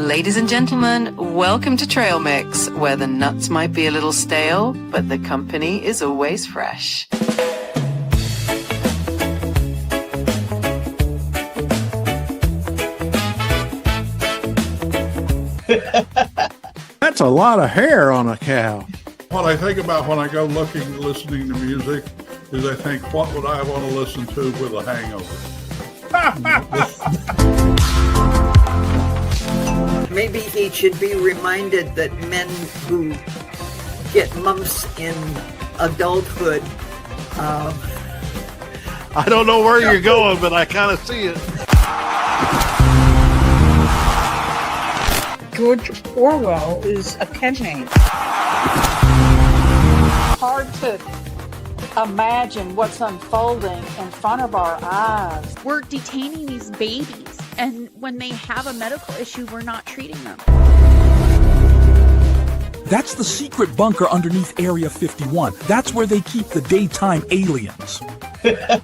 Ladies and gentlemen, welcome to Trail Mix, where the nuts might be a little stale, but the company is always fresh. That's a lot of hair on a cow. What I think about when I go listening to music is I think, what would I want to listen to with a hangover? Maybe he should be reminded that men who get mumps in adulthood. I don't know where you're going, but I kind of see it. George Orwell is a pen name. Hard to imagine what's unfolding in front of our eyes. We're detaining these babies, and when they have a medical issue, we're not treating them. That's the secret bunker underneath Area 51. That's where they keep the daytime aliens. I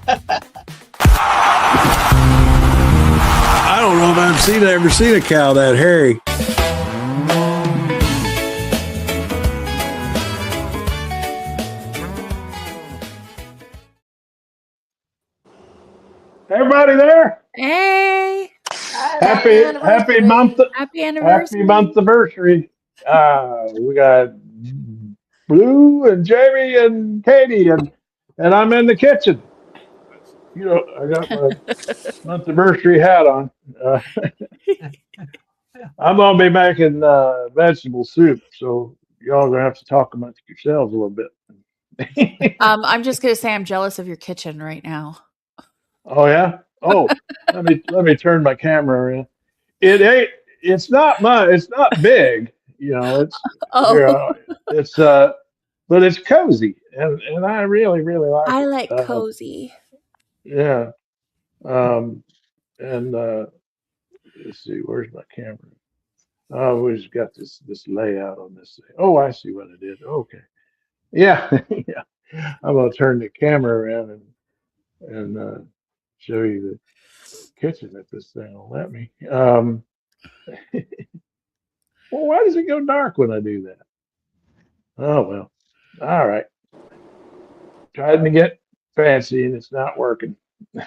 don't know if I've ever seen a cow that hairy. Everybody there? Hey! Happy month! Happy anniversary! Happy Monthiversary! We got Blue and Jamie and Katie, and I'm in the kitchen. You know, I got my Monthiversary hat on. I'm gonna be making vegetable soup, so y'all gonna have to talk amongst yourselves a little bit. I'm just gonna say I'm jealous of your kitchen right now. Oh yeah. Oh, let me turn my camera around. It's not big, you know. It's but it's cozy, and I really like it. I like cozy. Yeah. And let's see, where's my camera? Oh, we just got this layout on this thing. Oh, I see what it is. Okay. Yeah. Yeah. I'm gonna turn the camera around and show you the kitchen if this thing will let me. Well, why does it go dark when I do that? Oh well. All right. Trying to get fancy and it's not working. I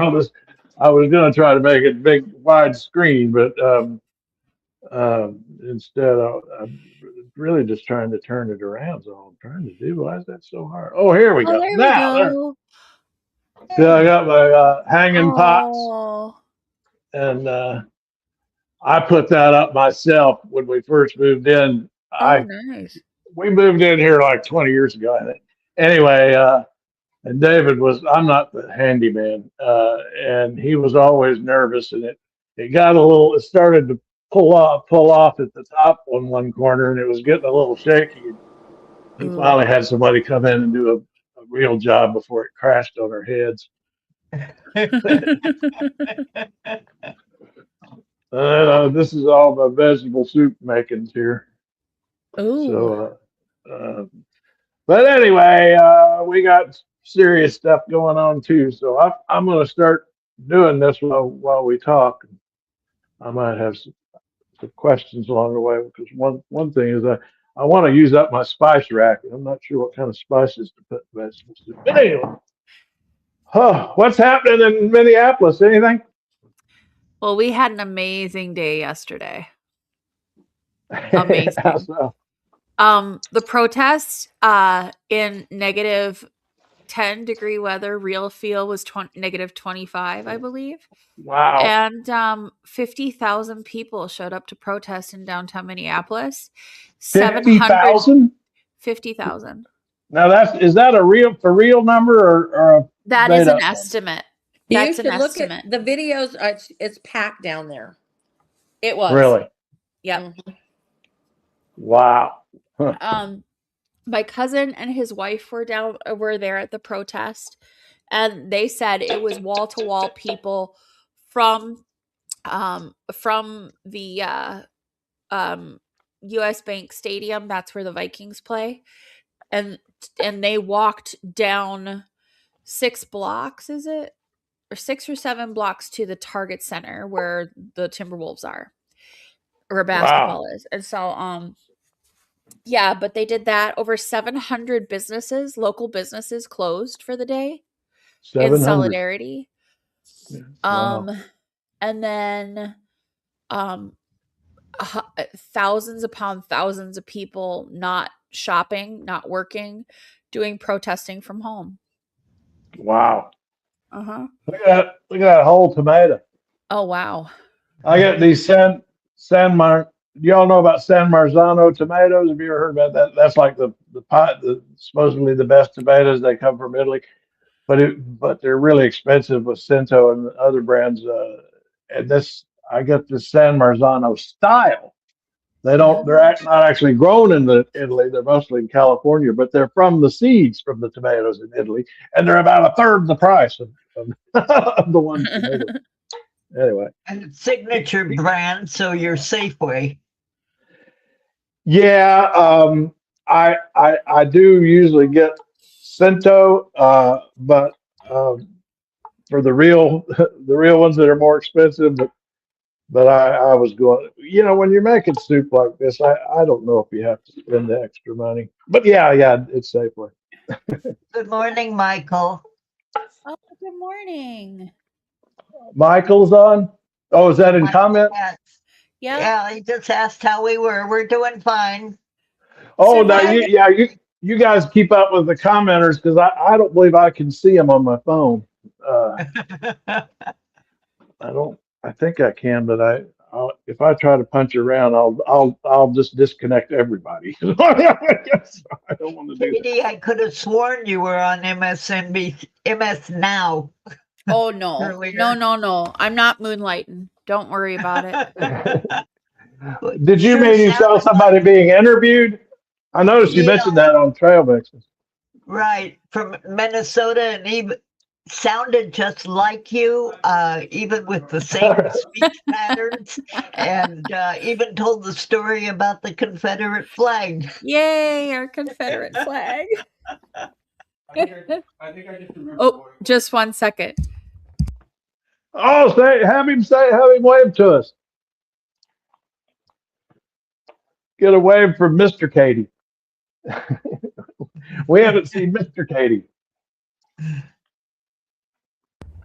was gonna try to make it big wide screen, but instead I'm really just trying to turn it around. So I'm trying to do. Why is that so hard? Oh, here we go. There Now, we go. So I got my hanging pots, Oh. and I put that up myself when we first moved in. Nice. We moved in here like 20 years ago, I think. Anyway, and David I'm not the handyman, and he was always nervous, and it started to pull off at the top on one corner, and it was getting a little shaky. He finally had somebody come in and do a real job before it crashed on our heads. This is all my vegetable soup makings here. Ooh. So, but anyway, we got serious stuff going on too. So I'm going to start doing this while we talk. I might have some questions along the way, because one thing is I want to use up my spice rack. I'm not sure what kind of spices to put in vegetables. But anyway, what's happening in Minneapolis? Anything? Well, we had an amazing day yesterday. Amazing. How so? The protest in negative 10-degree weather, real feel was negative 25, I believe. Wow. And 50,000 people showed up to protest in downtown Minneapolis. 50,000? 50,000. Now is that a real number or that is an estimate? That's you an should estimate. Look at the videos. It's packed down there. It was. Really? Yep. Mm-hmm. Wow. Huh. My cousin and his wife were there at the protest, and they said it was wall to wall people from the US Bank Stadium. That's where the Vikings play, and they walked down 6 blocks. Is it? 6 or 7 blocks to the Target Center where the Timberwolves are, or Wow. basketball is. And so, yeah, but they did that. Over 700 businesses, local businesses, closed for the day in 700. solidarity. Wow. And then, thousands upon thousands of people not shopping, not working, doing protesting from home. Wow. Uh-huh. Look at that whole tomato. Oh, wow. I got these do y'all know about San Marzano tomatoes? Have you ever heard about that? That's like the supposedly the best tomatoes. They come from Italy, but they're really expensive with Cento and other brands. And I got the San Marzano style. They're not actually grown in Italy. They're mostly in California, but they're from the seeds from the tomatoes in Italy, and they're about a third the price of the one tomato. Anyway, And signature brand, so you're Safeway. yeah, I do usually get Cento, but for the real ones that are more expensive, but I was going, when you're making soup like this, I don't know if you have to spend the extra money. But yeah, it's Safeway. Good morning, Michael. Oh, good morning. Michael's on? Oh, is that in comment? Yeah. Yeah, he just asked how we were. We're doing fine. Oh, no, you guys keep up with the commenters because I don't believe I can see them on my phone. I think I can, but if I try to punch around, I'll just disconnect everybody. I don't want to do that. Katie, I could have sworn you were on MS Now. Oh, no. Earlier. No. I'm not moonlighting. Don't worry about it. Did you mean you saw somebody being interviewed? I noticed you mentioned that on Trail Mixes. Right, from Minnesota, and even sounded just like you, even with the same speech patterns, and even told the story about the Confederate flag. Yay, our Confederate flag. I think I just remember. Oh, just 1 second. Oh, have him wave to us. Get a wave from Mr. Katie. We haven't seen Mr. Katie.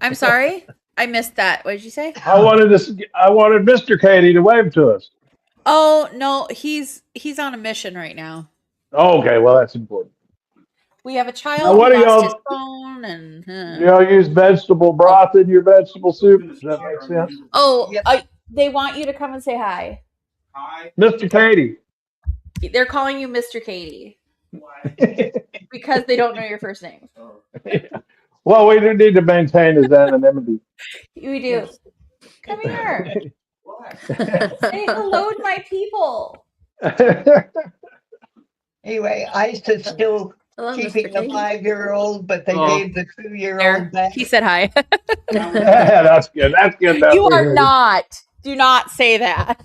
I'm sorry, I missed that. What did you say? I wanted Mr. Katie to wave to us. Oh no, he's on a mission right now. Oh, okay, well that's important. We have a child Now, what who do lost y'all- his phone, and Y'all use vegetable broth in your vegetable soup? Does that make sense? oh, they want you to come and say hi. Hi. Mr. Katie. They're calling you Mr. Katie because they don't know your first name. Well, we do need to maintain his anonymity. We do. Come here. Say hello to my people. Anyway, ICE is still keeping the 5-year-old, but they gave the 2-year-old back. He said hi. Yeah, that's good. That's good enough. You are not. Do not say that.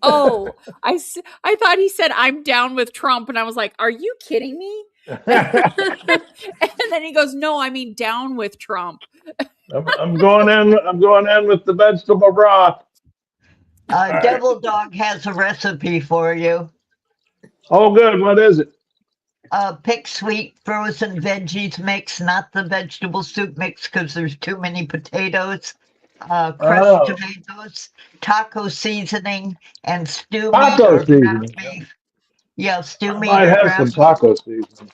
Oh, I thought he said I'm down with Trump, and I was like, "Are you kidding me?" And then he goes, "No, I mean down with Trump." I'm going in with the vegetable broth. Devil Dog has a recipe for you. Oh, good. What is it? Pick sweet frozen veggies mix, not the vegetable soup mix because there's too many potatoes. Crushed tomatoes, taco seasoning, and stew meat or ground beef. Yeah, stew meat. I have some taco seasoning.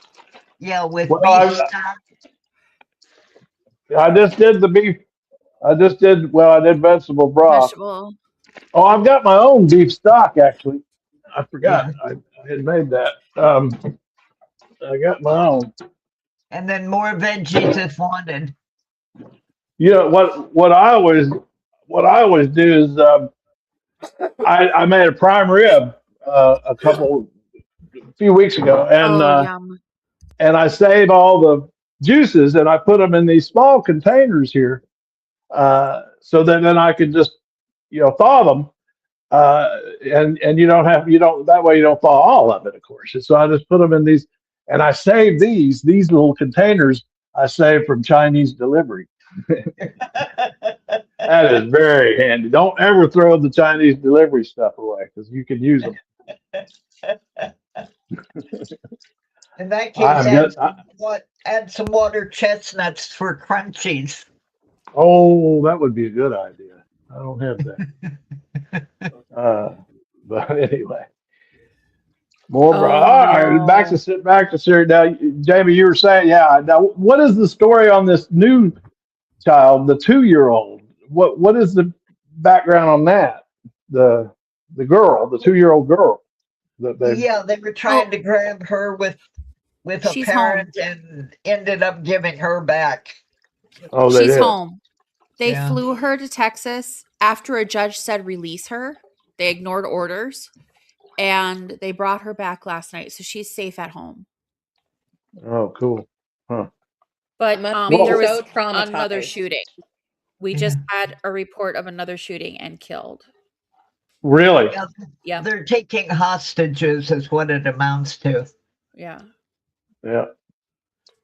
Yeah, with beef stock. I just did the beef. I did vegetable broth. Vegetable. Oh, I've got my own beef stock, actually. I forgot. I had made that. I got my own. And then more veggies if wanted. You know what I always do is I made a prime rib a few weeks ago, and I save all the juices and I put them in these small containers here, so that then I can just thaw them, and that way you don't thaw all of it, of course. And so I just put them in these, and I save these little containers I saved from Chinese delivery. That is very handy. Don't ever throw the Chinese delivery stuff away because you can use them. In that case, I, add some water chestnuts for crunchies. oh, that would be a good idea. I don't have that. But anyway, more. Oh, All right, back to Siri. Now, Jamie, you were saying, yeah. Now, what is the story on this new child, the 2-year-old? What is the background on that? The girl, the 2-year-old girl. Yeah, they were trying to grab her with a She's parent home. and ended up giving her back. Oh, they She's did. home. They Yeah. flew her to Texas after a judge said release her. They ignored orders, and they brought her back last night, so she's safe at home. Oh, cool. Huh. But Must be there was so traumatized. another shooting. We just had a report of another shooting and killed. Really? Yeah. They're taking hostages is what it amounts to. Yeah. Yeah.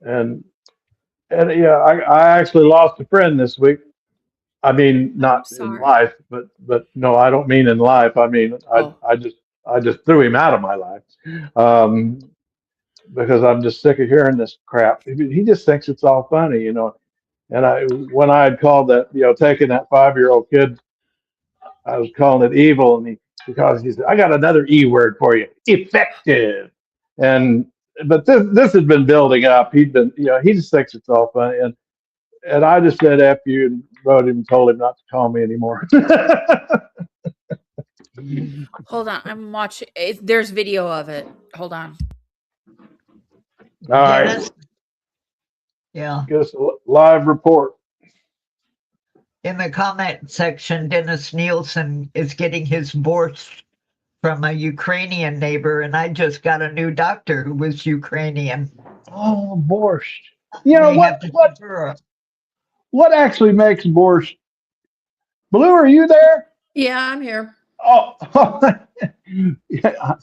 And yeah, I actually lost a friend this week. I mean, not in life, but no, I don't mean in life. I mean, I just threw him out of my life because I'm just sick of hearing this crap. He just thinks it's all funny, you know. And when I had called that, you know, taking that 5-year-old kid, I was calling it evil, and because he said, "I got another E word for you, effective." But this had been building up. He'd been, you know, he just thinks it's all funny, and I just said F you and wrote him and told him not to call me anymore. Hold on, I'm watching. There's video of it. Hold on. All right. Yeah. Give us a live report. In the comment section, Dennis Nielsen is getting his borscht from a Ukrainian neighbor, and I just got a new doctor who was Ukrainian. Oh, borscht. You know what actually makes borscht? Blue, are you there? Yeah, I'm here. Oh, yeah.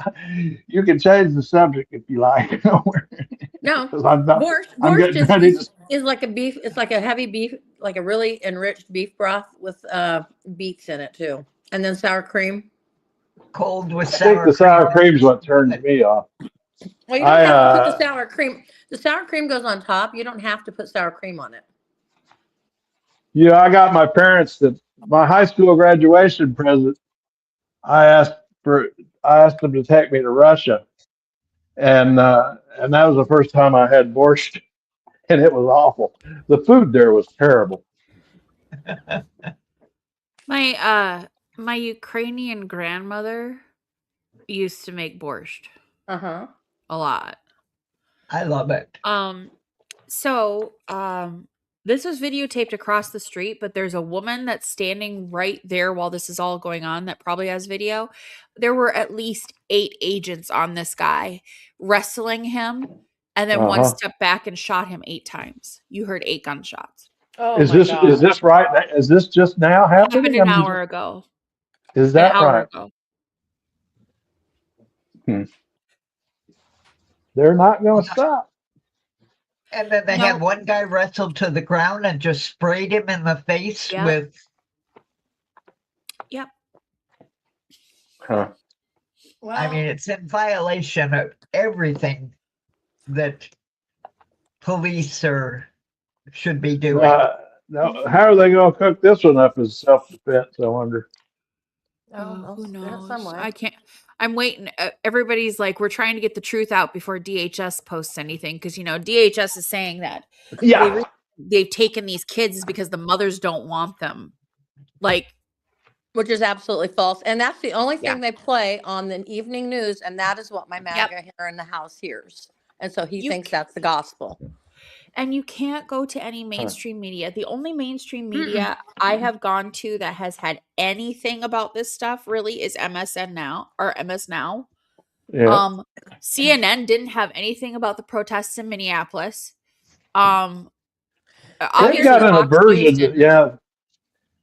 You can change the subject if you like. No, I'm borscht is like a beef. It's like a heavy beef, like a really enriched beef broth with beets in it too, and then sour cream. Cold with sour cream. I think the sour cream's what turns me off. Well, you don't have to put the sour cream. The sour cream goes on top. You don't have to put sour cream on it. Yeah, I got my parents my high school graduation present. I asked them to take me to Russia, and that was the first time I had borscht, and it was awful. The food there was terrible. My Ukrainian grandmother used to make borscht. A lot. I love it. So this was videotaped across the street, but there's a woman that's standing right there while this is all going on that probably has video. There were at least 8 agents on this guy wrestling him, and then one stepped back and shot him 8 times. You heard 8 gunshots. Oh, is this right? Is this just now happening? Happened an hour ago. Is that right? Ago. They're not going to stop. And then they had one guy wrestled to the ground and just sprayed him in the face with. Yep. Huh. Well, I mean, it's in violation of everything that police should be doing. Now, how are they going to cook this one up as self-defense, I wonder? Who knows? I can't. I'm waiting. Everybody's like, we're trying to get the truth out before DHS posts anything because, you know, DHS is saying that they've taken these kids because the mothers don't want them. Like, which is absolutely false. And that's the only thing they play on the evening news. And that is what my MAGA here in the house hears. And so he thinks that's the gospel. And you can't go to any mainstream media. The only mainstream media I have gone to that has had anything about this stuff really is MS Now. Yeah. CNN didn't have anything about the protests in Minneapolis. They've got an aversion. Yeah.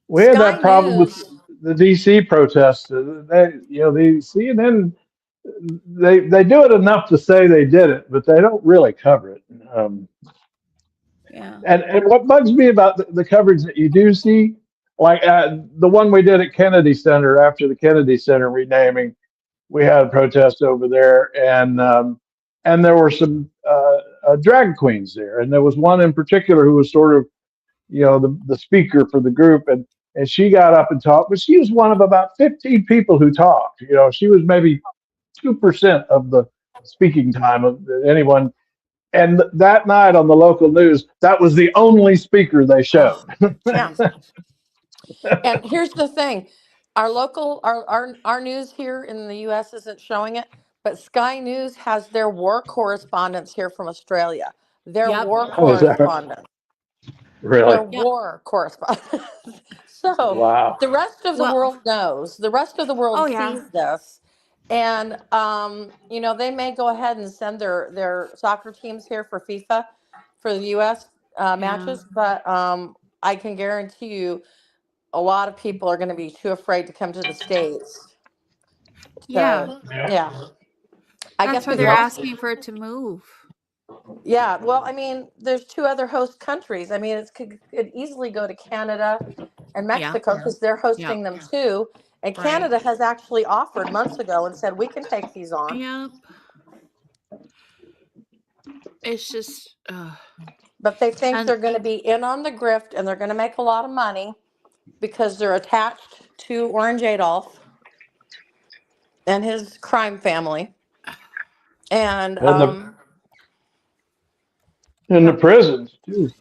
We had that problem with the DC protests. The CNN, they do it enough to say they did it, but they don't really cover it. Yeah. And what bugs me about the coverage that you do see, like the one we did at Kennedy Center after the Kennedy Center renaming, we had a protest over there, and there were some drag queens there, and there was one in particular who was sort of, the speaker for the group, and she got up and talked, but she was one of about 15 people who talked. She was maybe 2% of the speaking time of anyone. And that night on the local news, that was the only speaker they showed. Yeah. And here's the thing. Our news here in the US isn't showing it, but Sky News has their war correspondents here from Australia. Their war correspondents. Really? Their war correspondents. So wow. the rest of the world knows. The rest of the world yeah. sees this. And they may go ahead and send their soccer teams here for FIFA for the US matches, but I can guarantee you a lot of people are going to be too afraid to come to the States. Yeah. Yeah. I guess why they're asking for it to move. Yeah. Well, I mean, there's 2 other host countries. I mean, it could easily go to Canada and Mexico because they're hosting them too. And Canada has actually offered months ago and said, we can take these on. Yep. It's just... But they think they're going to be in on the grift and they're going to make a lot of money because they're attached to Orange Adolph and his crime family. And in the prisons, too.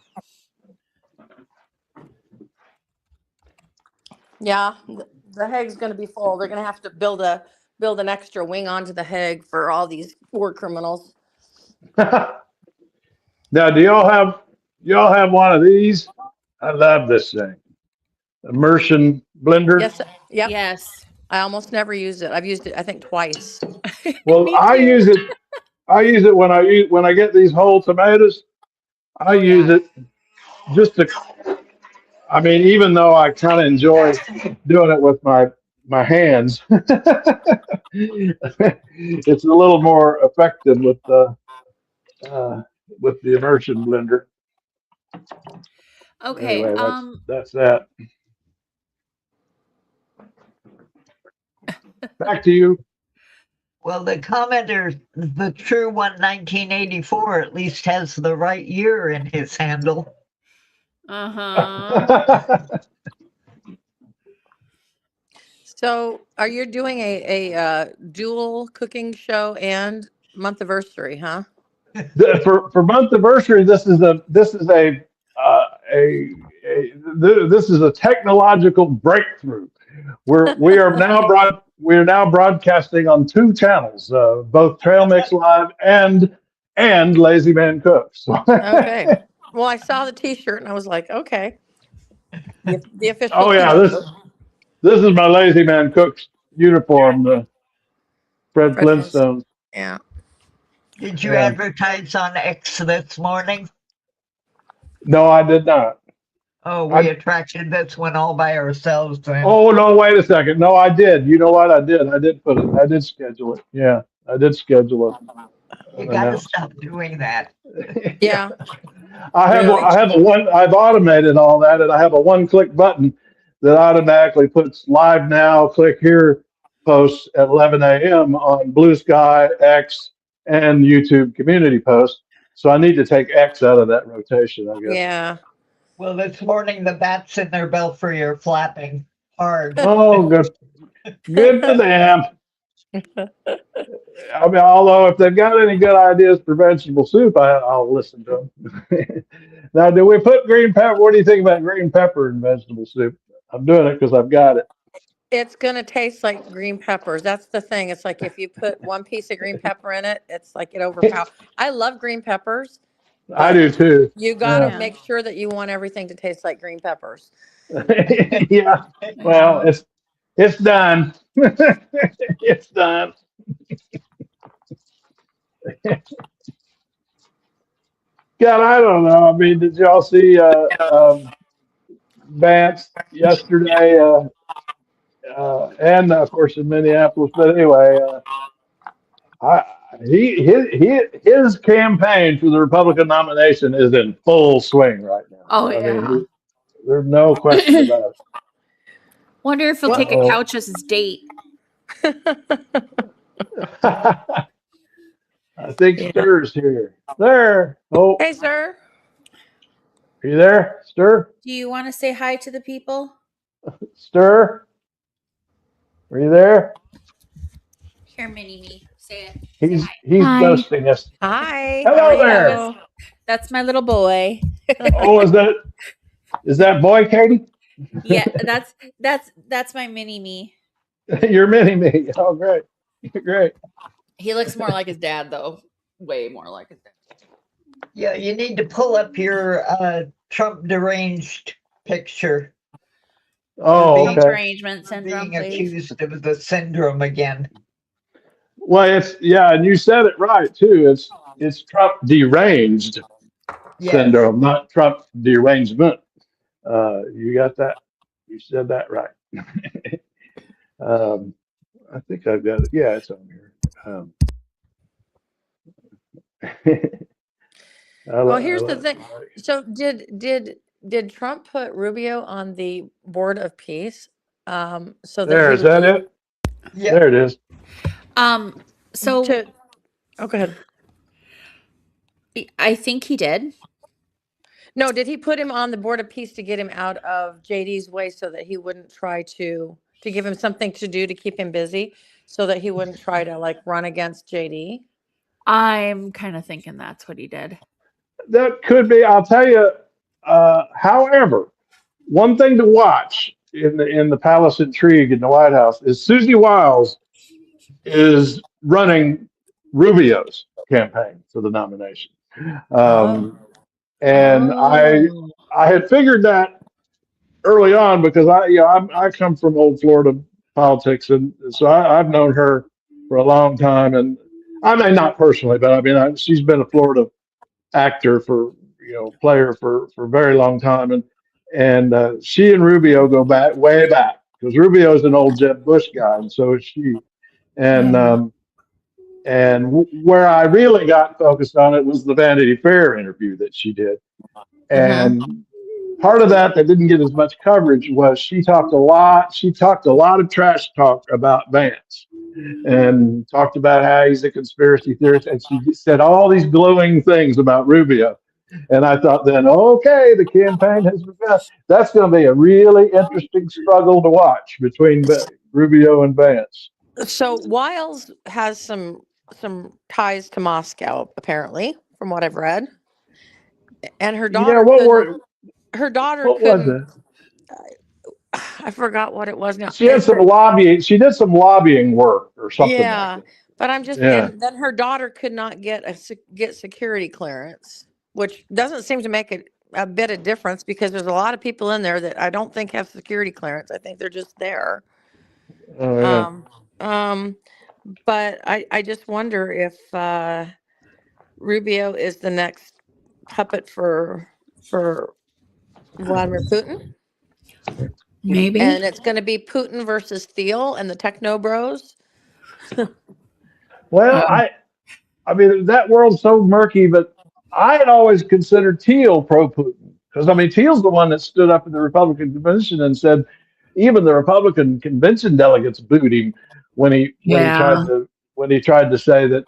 Yeah, the Hague's going to be full. They're going to have to build an extra wing onto the Hague for all these war criminals. Now, do y'all have one of these? I love this thing. Immersion blender. Yes. Yep. Yes. I almost never use it. I've used it, I think, twice. Well, I use it when I get these whole tomatoes. I use it just to. I mean, even though I kind of enjoy doing it with my hands, it's a little more effective with the immersion blender. Okay. Anyway, that's that. Back to you. Well, the commenter, the true one, 1984, at least has the right year in his handle. So, are you doing a dual cooking show and Monthiversary, huh? For Monthiversary, this is a technological breakthrough. We are now broadcasting on 2 channels, both Trail Mix Live and Lazy Man Cooks. Okay. Well, I saw the T-shirt and I was like, okay, the official. Oh yeah, this is my Lazy Man Cooks uniform, the Fred Flintstone. Yeah. Did you advertise on X this morning? No, I did not. Oh, we attracted this one all by ourselves then. Oh no, wait a second. No, I did. You know what? I did put it. I did schedule it. Yeah, I did schedule it. You got to stop doing that. Yeah. I have a one. I've automated all that, and I have a one-click button that automatically puts live now. Click here. Posts at 11 a.m. on Blue Sky, X, and YouTube community posts. So I need to take X out of that rotation, I guess. Yeah. Well, this morning the bats in their belfry are flapping hard. Oh, good for them. I mean, although if they've got any good ideas for vegetable soup, I'll listen to them. Now, do we put green pepper? What do you think about green pepper in vegetable soup? I'm doing it because I've got it. It's going to taste like green peppers. That's the thing. It's like if you put one piece of green pepper in it, it's like it overpowers. I love green peppers. I do too. You got to make sure that you want everything to taste like green peppers. Yeah. Well, it's done. It's done. God, I don't know. I mean, did y'all see Vance yesterday? And of course in Minneapolis. But anyway, his campaign for the Republican nomination is in full swing right now. Oh, I yeah. mean, there's no question about it. Wonder if he'll take a couch as his date. I think Stir's here. There. Oh, Hey, sir. are you there, Stir? Do you want to say hi to the people? Stir? Are you there? Here, Mini-Me. Say it. He's Hi. ghosting us. Hi. Hello there. That's my little boy. Oh, is that boy, Katie? Yeah, that's my Mini-Me. You're mini-me. Oh, great. Great. He looks more like his dad, though. Way more like his dad. Yeah, you need to pull up your Trump deranged picture. Oh, Trump okay. derangement syndrome, Being please. accused of the syndrome again. Well, and you said it right too. It's Trump deranged syndrome, not Trump derangement. You got that? You said that right. I think I've got it. Yeah, it's on here. Well, here's the thing. So did Trump put Rubio on the Board of Peace? So that is that it? Yeah. There it is. So go ahead. I think he did. No, did he put him on the Board of Peace to get him out of JD's way so that he wouldn't try to give him something to do to keep him busy so that he wouldn't try to like run against JD? I'm kind of thinking that's what he did. That could be. I'll tell you. However, one thing to watch in the Palace Intrigue in the White House is Susie Wiles is running Rubio's campaign for the nomination. And I had figured that early on because I come from old Florida politics, and so I've known her for a long time, and I mean not personally, but I mean she's been a Florida actor player for a very long time, and she and Rubio go way back because Rubio's an old Jeb Bush guy, and so is she, and where I really got focused on it was the Vanity Fair interview that she did. And part of that didn't get as much coverage was she talked a lot of trash talk about Vance and talked about how he's a conspiracy theorist. And she said all these glowing things about Rubio. And I thought then, okay, the campaign has begun. That's going to be a really interesting struggle to watch between Rubio and Vance. So Wiles has some ties to Moscow, apparently, from what I've read. And her daughter. Her daughter couldn't. I forgot what it was now. She had some lobbying. She did some lobbying work or something. Yeah, like but I'm just. And then her daughter could not get security clearance, which doesn't seem to make a bit of difference because there's a lot of people in there that I don't think have security clearance. I think they're just there. Oh, yeah. But I just wonder if Rubio is the next puppet for Vladimir Putin. Maybe. And it's going to be Putin versus Thiel and the techno-bros. Well, I mean, that world's so murky, but I had always considered Thiel pro-Putin because, I mean, Thiel's the one that stood up in the Republican convention and said even the Republican convention delegates booed him when he tried to say that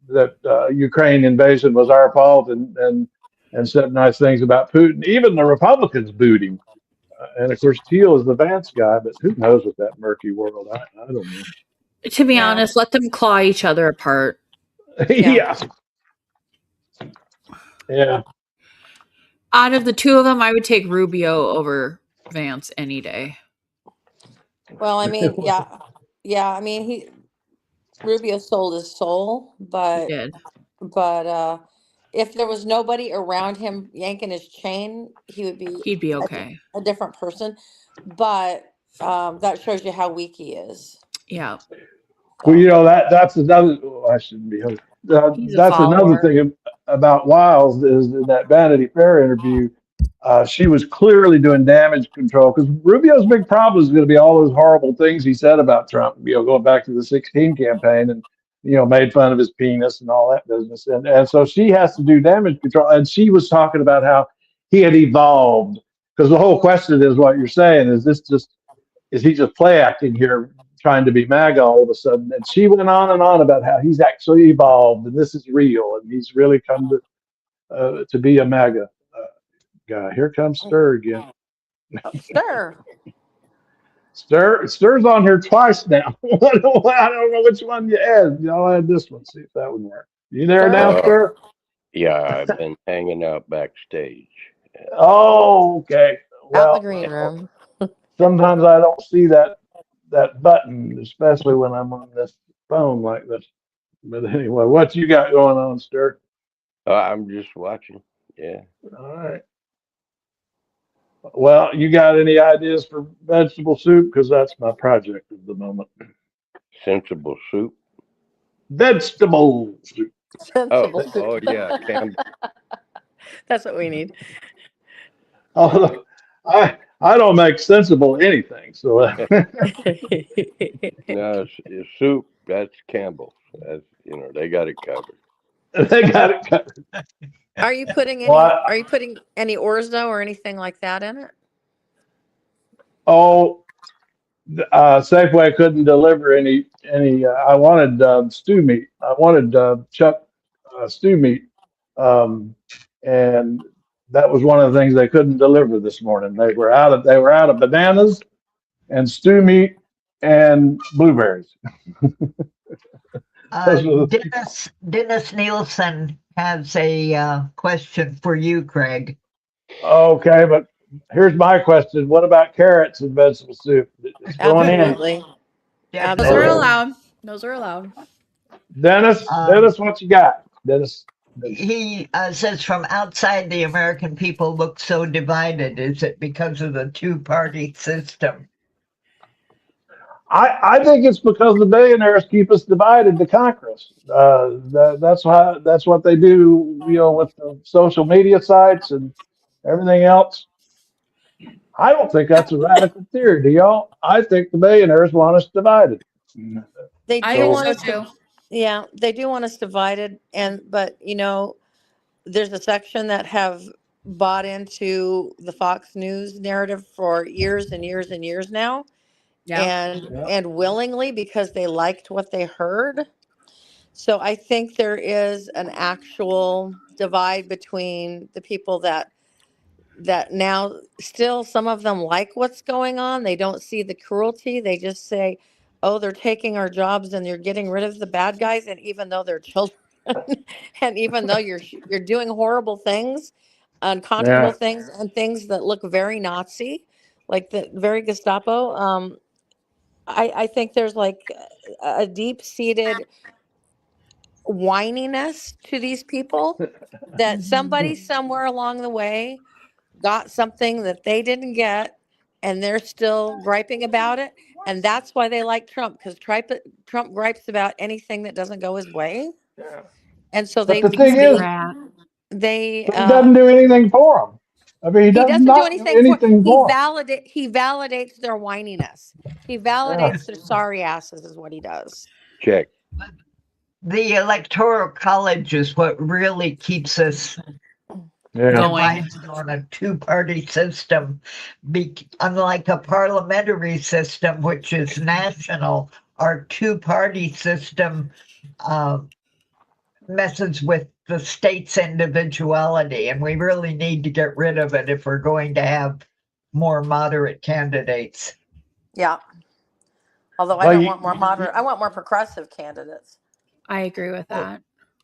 that Ukraine invasion was our fault and said nice things about Putin. Even the Republicans booed him. And of course, Thiel is the Vance guy, but who knows with that murky world? I don't know. To be honest, let them claw each other apart. Yeah. Out of the two of them, I would take Rubio over Vance any day. Well, I mean, yeah. I mean, Rubio sold his soul, but He did. If there was nobody around him yanking his chain, he'd be okay. A different person. But that shows you how weak he is. Yeah. Well, that's another. I shouldn't be. That's another thing about Wiles is in that Vanity Fair interview. She was clearly doing damage control because Rubio's big problem is going to be all those horrible things he said about Trump. Going back to the 2016 campaign, made fun of his penis and all that business. And so she has to do damage control. And she was talking about how he had evolved, because the whole question is what you're saying. Is he just play acting here, trying to be MAGA all of a sudden? And she went on and on about how he's actually evolved and this is real. And he's really come to be a MAGA guy. Here comes Stir again. Stir. Stir's on here twice now. I don't know which one you add. I'll add this one, see if that would work. You there now, Stir? Yeah, I've been hanging out backstage. Oh, okay. Out in the green room. Sometimes I don't see that button, especially when I'm on this phone like this. But anyway, what you got going on, Stir? I'm just watching. Yeah. All right. Well, you got any ideas for vegetable soup? Because that's my project at the moment. Sensible soup. Vegetable soup. Sensible soup. Oh yeah. That's what we need. Although I don't make sensible anything, so No, it's soup. That's Campbell's. That's they got it covered. they got it covered. Are you putting any? Well, Are you putting any orzo or anything like that in it? Oh, Safeway couldn't deliver any. I wanted stew meat. I wanted chuck stew meat, and that was one of the things they couldn't deliver this morning. They were out of bananas and stew meat and blueberries. Dennis Nielsen has a question for you, Craig. Okay, but here's my question: what about carrots in vegetable soup? It's going Absolutely. Yeah, Those are allowed. Those are allowed. Dennis, what you got? Dennis. He says, from outside, the American people look so divided. Is it because of the two-party system? I think it's because the billionaires keep us divided to conquer us. That's what they do, with the social media sites and everything else. I don't think that's a radical theory, do y'all? I think the billionaires want us divided. They I do think want so us too. Yeah, they do want us divided, but there's a section that have bought into the Fox News narrative for years and years and years now. Yeah. And willingly, because they liked what they heard. So I think there is an actual divide between the people that now still, some of them like what's going on. They don't see the cruelty. They just say, oh, they're taking our jobs and you're getting rid of the bad guys. And even though they're children and even though you're doing horrible things, unconscionable things, and things that look very Nazi, like the very Gestapo, I think there's like a deep-seated whininess to these people that somebody somewhere along the way got something that they didn't get, and they're still griping about it. And that's why they like Trump, because Trump gripes about anything that doesn't go his way. And so But the thing is, he doesn't do anything for them. I mean, he doesn't do anything for he validates their whininess. He validates their sorry asses is what he does. Check. The Electoral College is what really keeps us Going on a two-party system. Unlike a parliamentary system, which is national, our two-party system messes with the state's individuality, and we really need to get rid of it if we're going to have more moderate candidates. Yeah. Although I don't want more moderate, I want more progressive candidates. I agree with that.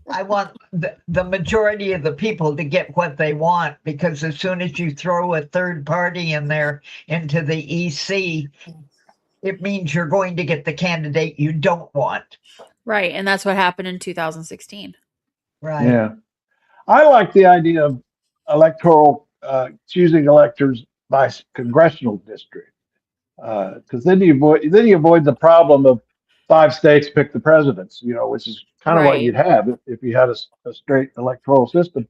I want the majority of the people to get what they want, because as soon as you throw a third party in there into the EC, it means you're going to get the candidate you don't want. Right. And that's what happened in 2016. Right. Yeah. I like the idea of choosing electors by congressional district, because then you avoid the problem of 5 states pick the presidents, which is kind of what you'd have if you had a straight electoral system.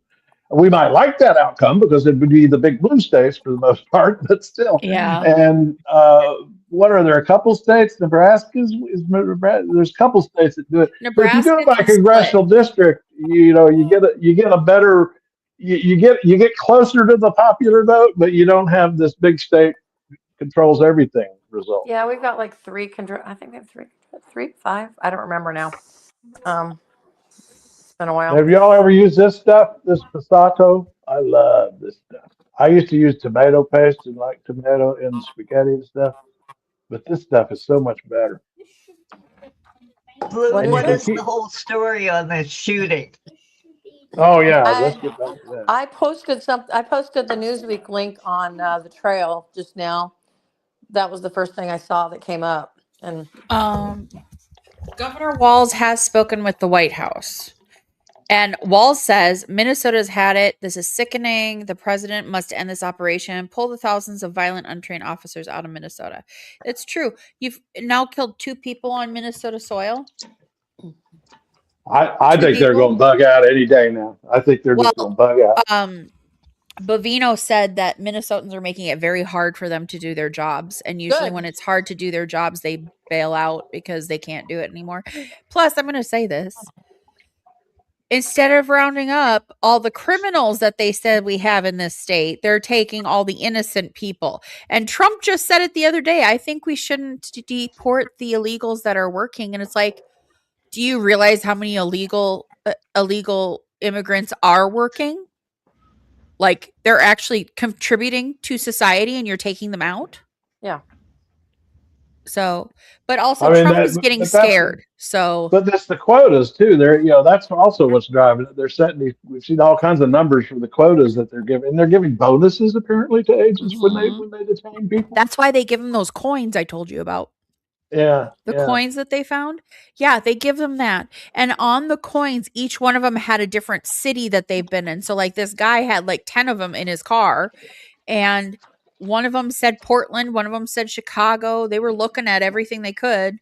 We might like that outcome because it would be the big blue states for the most part, but still. Yeah. And what are there? A couple states, Nebraska's is there's a couple states that do it. But if you do Nebraska it by can congressional district, you know, you get a better, you get closer to the popular vote, but you don't have this big state controls everything result. Yeah, we've got like I think we have five. I don't remember now. It's been a while. Have y'all ever used this stuff? This Passato? I love this stuff. I used to use tomato paste and like tomato in spaghetti and stuff, but this stuff is so much better. Blue, What what is is the whole story on this shooting? Oh yeah, let's get back to that. I posted the Newsweek link on the trail just now. That was the first thing I saw that came up. And Governor Wiles has spoken with the White House. And Wiles says, Minnesota's had it. This is sickening. The president must end this operation. Pull the thousands of violent, untrained officers out of Minnesota. It's true. You've now killed 2 people on Minnesota soil. I think they're going to bug out any day now. I think they're just going to bug out. Bovino said that Minnesotans are making it very hard for them to do their jobs. And usually when it's hard to do their jobs, they bail out because they can't do it anymore. Plus, I'm going to say this. Instead of rounding up all the criminals that they said we have in this state, they're taking all the innocent people. And Trump just said it the other day. I think we shouldn't deport the illegals that are working. And it's like, do you realize how many illegal immigrants are working? Like, they're actually contributing to society and you're taking them out? Yeah. So, but also Trump is getting scared. But that's the quotas too. They're, you know, that's also what's driving it. They're setting these. We've seen all kinds of numbers for the quotas that they're giving, and they're giving bonuses apparently to agents when they detain people. That's why they give them those coins I told you about. Yeah, the coins that they found. Yeah, they give them that, and on the coins, each one of them had a different city that they've been in. So, like, this guy had like 10 of them in his car, and one of them said Portland, one of them said Chicago. They were looking at everything they could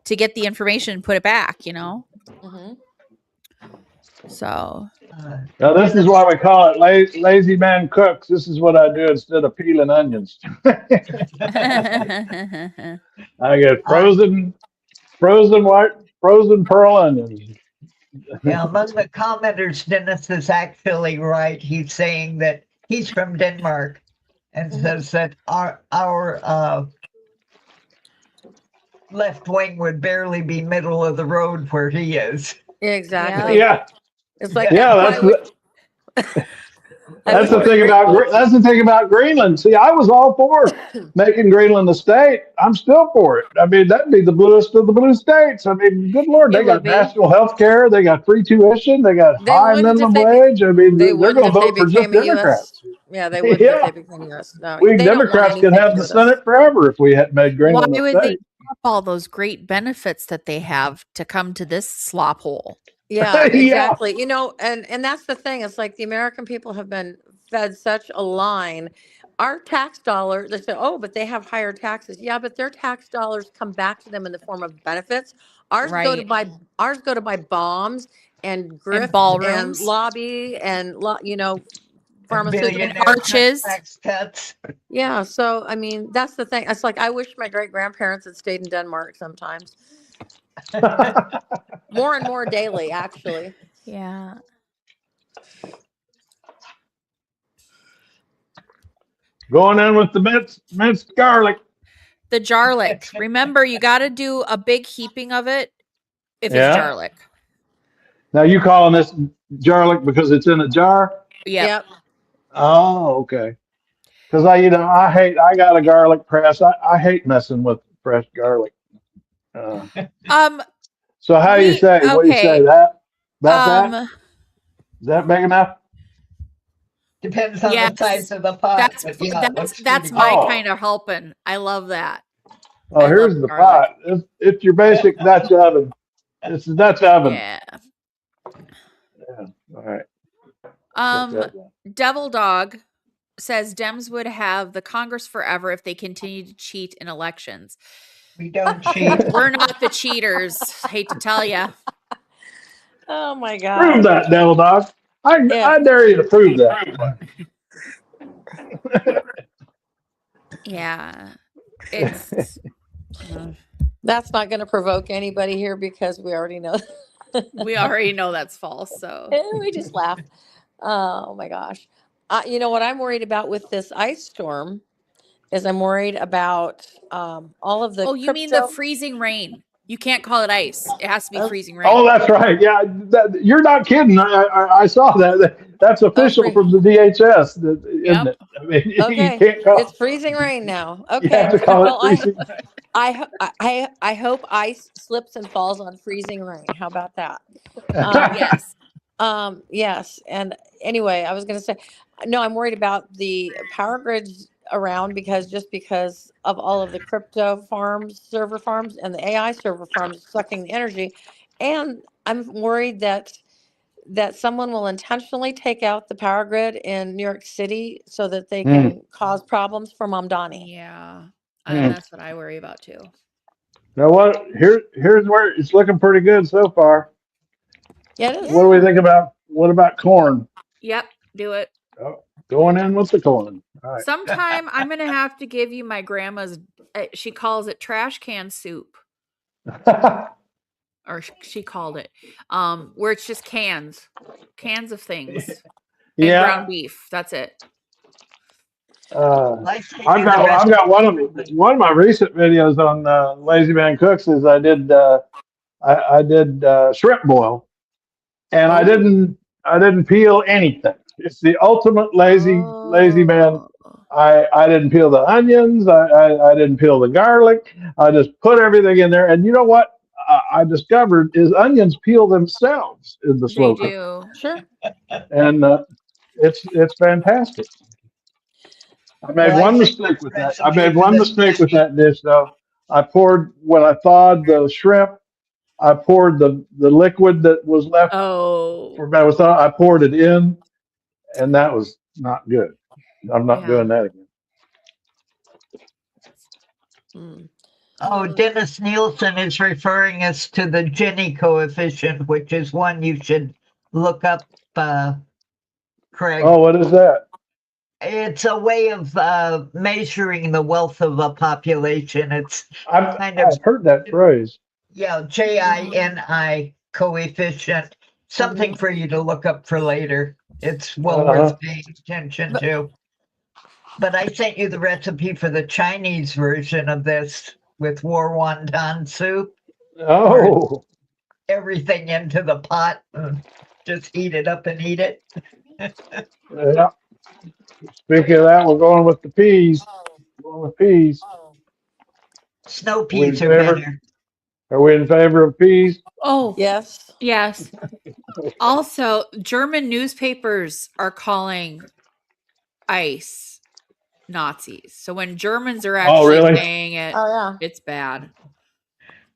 to get the information and put it back, you know? Mm-hmm. So. Now, this is why we call it lazy man cooks. This is what I do instead of peeling onions. I get frozen pearl onions. Yeah, among the commenters, Dennis is actually right. He's saying that he's from Denmark and says that our left wing would barely be middle of the road where he is. Exactly. Yeah. It's like, that's the thing about Greenland. See, I was all for making Greenland a state. I'm still for it. I mean, that'd be the bluest of the blue states. I mean, good Lord, they got national health care, they got free tuition, they got high minimum wage. I mean, they're going to vote for just Democrats. Yeah, they would if they became U.S. No, we Democrats could have the Senate forever if we had made Greenland a state. Why would they give all those great benefits that they have to come to this slop hole? Yeah, exactly. You know, and that's the thing. It's like the American people have been fed such a line. Our tax dollar, they say, oh, but they have higher taxes. Yeah, but their tax dollars come back to them in the form of benefits. Ours go to buy bombs and grift and ballrooms and lobby and pharmaceutical arches. Tax cuts. Yeah, so I mean, that's the thing. It's like I wish my great grandparents had stayed in Denmark sometimes. More and more daily, actually. Yeah. Going in with the minced garlic. The jarlic. Remember, you got to do a big heaping of it if it's jarlic. Now, you calling this jarlic because it's in a jar? Yep. Oh, okay. Because I got a garlic press. I hate messing with fresh garlic. So how do you say? Okay. What do you say? That? Is that big enough? Depends on the size of the pot. That's my kind of helping. I love that. Oh, here's the pot. It's your basic Dutch oven. It's a Dutch oven. Yeah. All right. Devil Dog says Dems would have the Congress forever if they continue to cheat in elections. We don't cheat. We're not the cheaters. Hate to tell you. Oh my God! Prove that, Devil Dog. I dare you to prove that. Yeah, it's That's not going to provoke anybody here because we already know. We already know that's false. So We just laugh. Oh my gosh. You know what I'm worried about with this ice storm is I'm worried about all of the oh, you mean the crypto. freezing rain? You can't call it ice. It has to be freezing rain. Oh, that's right. Yeah, you're not kidding. I saw that. That's official from the DHS, isn't it? I mean, you Okay, can't call. it's freezing rain now. You Okay, have to call it well, freezing. I hope ice slips and falls on freezing rain. How about that? Yes. Yes. And anyway, I was going to say, no, I'm worried about the power grids around because of all of the crypto farms, server farms, and the AI server farms sucking the energy, and I'm worried that someone will intentionally take out the power grid in New York City so that they can cause problems for Mamdani. Yeah. And that's what I worry about too. Now what? Here's where it's looking pretty good so far. Yeah, it is. What do we think about? What about corn? Yep. Do it. Oh, going in with the corn. All right. Sometime I'm going to have to give you my grandma's, she calls it trash can soup. Or she called it, where it's just cans of things. And ground beef. That's it. I've got one of my recent videos on Lazy Man Cooks is I did shrimp boil, and I didn't peel anything. It's the ultimate lazy man. I didn't peel the onions. I didn't peel the garlic. I just put everything in there. And you know what I discovered is onions peel themselves in the slow They cook. do. Sure. And it's fantastic. I made one mistake with that. I made one mistake with that dish though. I poured when I thawed the shrimp. I poured the liquid that was left. I poured it in, and that was not good. I'm not doing that again. Oh, Dennis Nielsen is referring us to the Gini coefficient, which is one you should look up, Craig. Oh, what is that? It's a way of measuring the wealth of a population. It's I've heard that phrase. Yeah, Gini coefficient. Something for you to look up for later. It's well worth paying attention to. But I sent you the recipe for the Chinese version of this with war wonton soup. Oh. Everything into the pot and just heat it up and eat it. Yeah. Speaking of that, we're going with the peas. Going with peas. Snow peas are better. Are we in favor of peas? Oh, yes. Yes. Also, German newspapers are calling ICE Nazis. So when Germans are actually saying it, it's bad.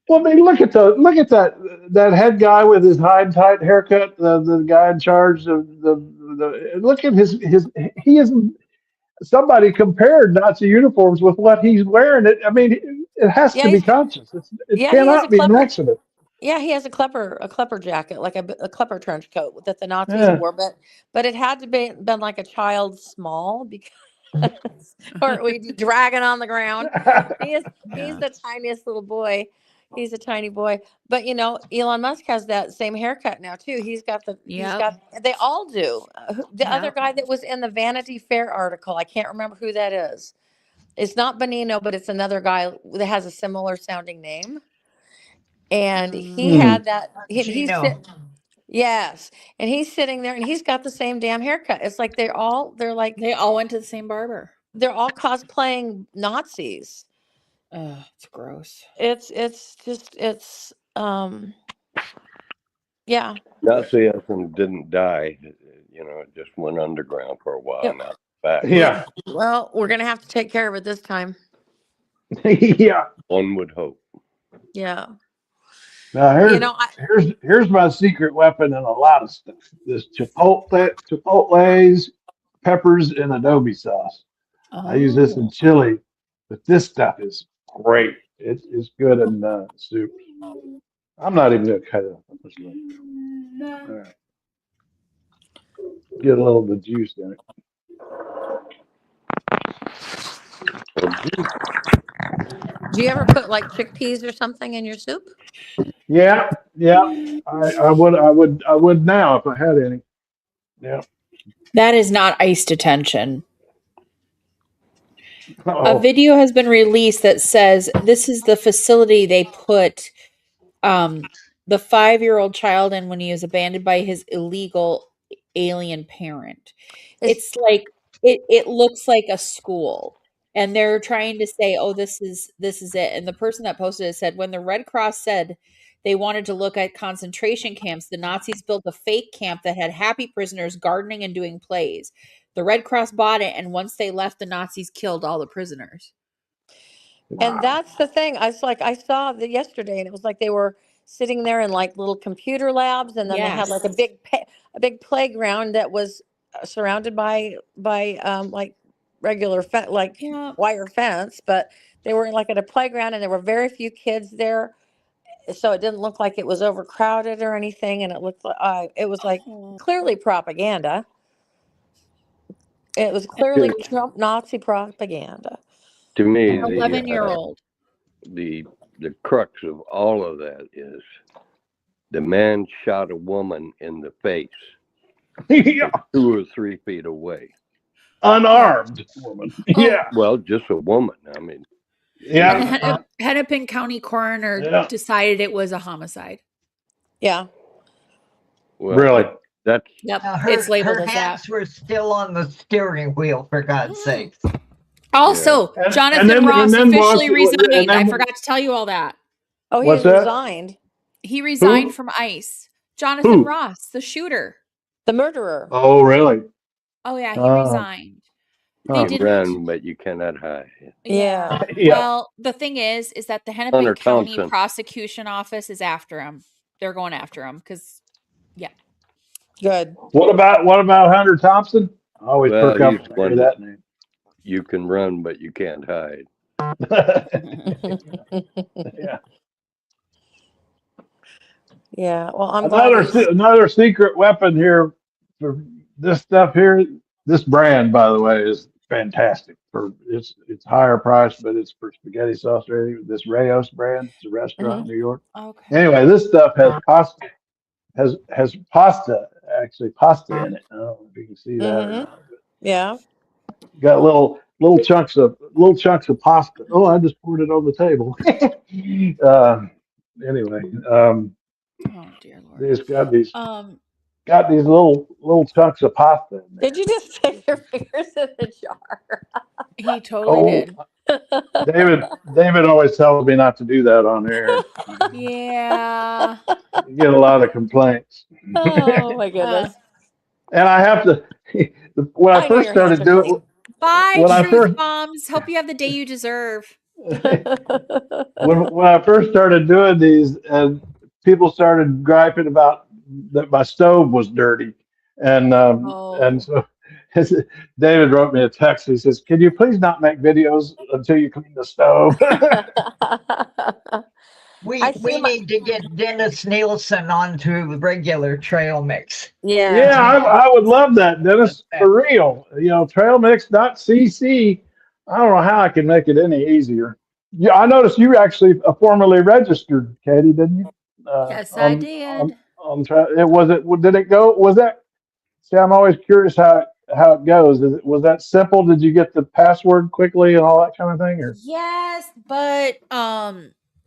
Well, I mean, look at that head guy with his high tight haircut. The guy in charge of the look at his he isn't. Somebody compared Nazi uniforms with what he's wearing. I mean, it has to be conscious. It cannot be an accident. Yeah, he has a klepper jacket, like a klepper trench coat that the Nazis wore, but it had to been like a child small because or we'd be dragging on the ground. He's the tiniest little boy. He's a tiny boy. But you know, Elon Musk has that same haircut now too. They all do. The other guy that was in the Vanity Fair article, I can't remember who that is. It's not Benino, but it's another guy that has a similar sounding name. And he had that. Yes, and he's sitting there, and he's got the same damn haircut. It's like they all went to the same barber. They're all cosplaying Nazis. It's gross. It's yeah. Nazism didn't die. You know, it just went underground for a while. Yep. Now it's back. Yeah. Well, we're gonna have to take care of it this time. Yeah. One would hope. Yeah. Now here's my secret weapon in a lot of stuff. This chipotles, peppers, and adobe sauce. I use this in chili, but this stuff is great. It's good in soup. I'm not even gonna cut it up. I'm just all right. Get a little of the juice in it. Do you ever put like chickpeas or something in your soup? Yeah, yeah. I would now if I had any. Yeah. That is not ICE detention. A Uh-oh. video has been released that says this is the facility they put the 5-year-old child in when he was abandoned by his illegal alien parent. It's like it looks like a school, and they're trying to say, "Oh, this is it." And the person that posted it said, "When the Red Cross said they wanted to look at concentration camps, the Nazis built a fake camp that had happy prisoners gardening and doing plays. The Red Cross bought it, and once they left, the Nazis killed all the prisoners." And that's the thing. I saw that yesterday, and it was like they were sitting there in like little computer labs, and then they had like a big playground that was surrounded by like regular wire fence, but they were like at a playground, and there were very few kids there, so it didn't look like it was overcrowded or anything, and it looked like it was like clearly propaganda. It was clearly Trump Nazi propaganda. To me, An 11-year-old. The crux of all of that is the man shot a woman in the face, Yeah. 2 or 3 feet away. Unarmed woman. Yeah. Well, just a woman. I mean. Yeah. And the Hennepin County coroner decided it was a homicide. Yeah. Well, really? That's it's labeled her as hands that. were still on the steering wheel, for God's sake. Also, Jonathan Ross officially resigned. I forgot to tell you all that. Oh, he resigned. He resigned from ICE. Jonathan Ross, the shooter. The murderer. Oh, really? Oh, yeah, he resigned. You can run, but you cannot hide. Yeah. Well, the thing is that the Hennepin County Prosecution Office is after him. They're going after him because, Good. What about Hunter Thompson? I always perk up to hear that name. You can run, but you can't hide. Yeah. Yeah. Well, I'm another secret weapon here for this stuff here. This brand, by the way, is fantastic. It's higher price, but it's for spaghetti sauce. This Rayos brand, it's a restaurant in New York. Okay. Anyway, this stuff has pasta. Has pasta in it. I don't know if you can see that. Or not, yeah. Got little chunks of pasta. Oh, I just poured it on the table. Anyway, oh dear Lord. It's got these little chunks of pasta in there. Did you just stick your fingers in the jar? He totally did. David always tells me not to do that on air. Yeah. You get a lot of complaints. Oh my goodness. And I have to when I first started doing Bye, truth bombs. Hope you have the day you deserve. when I first started doing these, and people started griping about that my stove was dirty, and so David wrote me a text. He says, "Can you please not make videos until you clean the stove?" We need to get Dennis Nielsen onto the regular trail mix. Yeah, I would love that, Dennis, for real. trailmix.cc. I don't know how I can make it any easier. Yeah, I noticed you actually formerly registered, Katie, didn't you? Yes, I did. Did it go? Was that? See, I'm always curious how it goes. Was that simple? Did you get the password quickly and all that kind of thing? Or yes, but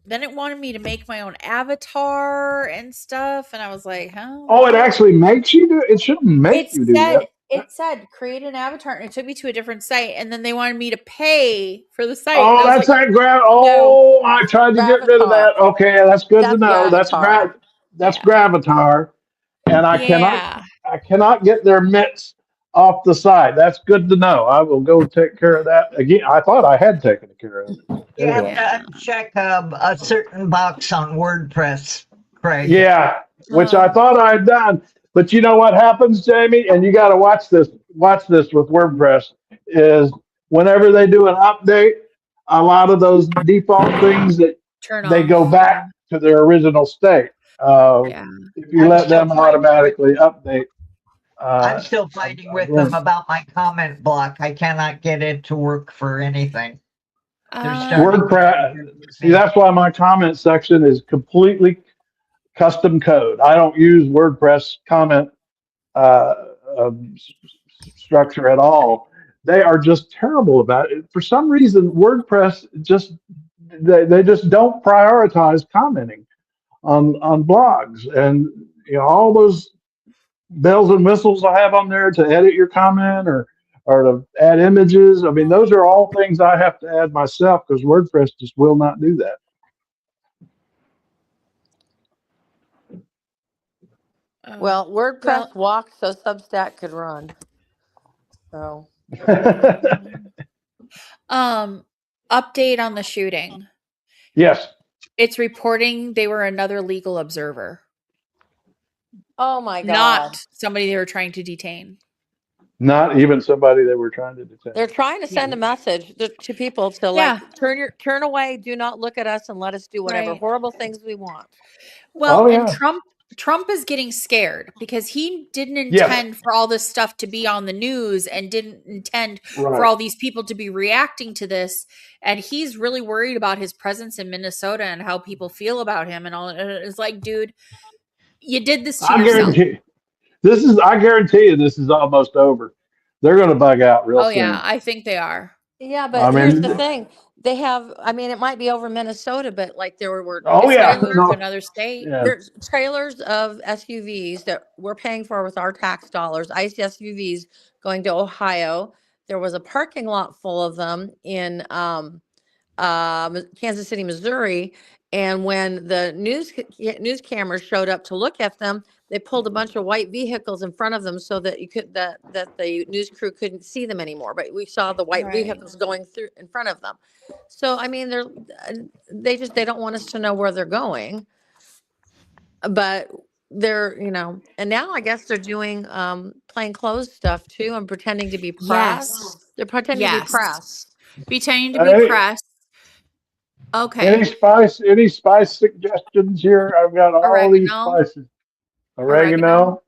then it wanted me to make my own avatar and stuff, and I was like, "Huh?" Oh, it actually makes you do it. It shouldn't make you do that. It said create an avatar, and it took me to a different site, and then they wanted me to pay for the site. Oh, that's like, that grab. Oh, no. I tried to get rid of that. Okay, that's good to know. That's Gravatar, and I cannot get their mitts off the side. That's good to know. I will go take care of that again. I thought I had taken care of it. You have to check a certain box on WordPress, Craig. Yeah, which I thought I had done. But you know what happens, Jamie? And you got to watch this with WordPress, is whenever they do an update, a lot of those default things that they go back to their original state. If you let them automatically update. I'm still fighting with them about my comment block. I cannot get it to work for anything. WordPress. See, that's why my comment section is completely custom code. I don't use WordPress comment structure at all. They are just terrible about it. For some reason, WordPress just they just don't prioritize commenting on blogs, and all those bells and whistles I have on there to edit your comment or to add images. I mean, those are all things I have to add myself because WordPress just will not do that. Well, WordPress walked so Substack could run. So, update on the shooting. Yes. It's reporting they were another legal observer. oh my God. Not somebody they were trying to detain. Not even somebody they were trying to detain. They're trying to send a message to people to turn away, do not look at us, and let us do whatever horrible things we want. Well, and Trump is getting scared because he didn't intend for all this stuff to be on the news and didn't intend for all these people to be reacting to this. And he's really worried about his presence in Minnesota and how people feel about him and all. And it's like, dude, you did this to yourself. I guarantee you this is almost over. They're going to bug out real soon. Oh, yeah, I think they are. Yeah, but here's the thing. They have, it might be over Minnesota, but like there were another state. Yeah. There's trailers of SUVs that we're paying for with our tax dollars, ICE SUVs going to Ohio. There was a parking lot full of them in Kansas City, Missouri. And when the news cameras showed up to look at them, they pulled a bunch of white vehicles in front of them so that that the news crew couldn't see them anymore. But we saw the white vehicles going through in front of them. So they don't want us to know where they're going. But they're and now I guess they're doing plainclothes stuff too and pretending to be press. Yes. They're pretending to be press. Pretending to be press. Okay. Any spice suggestions here? I've got all these spices. Oregano.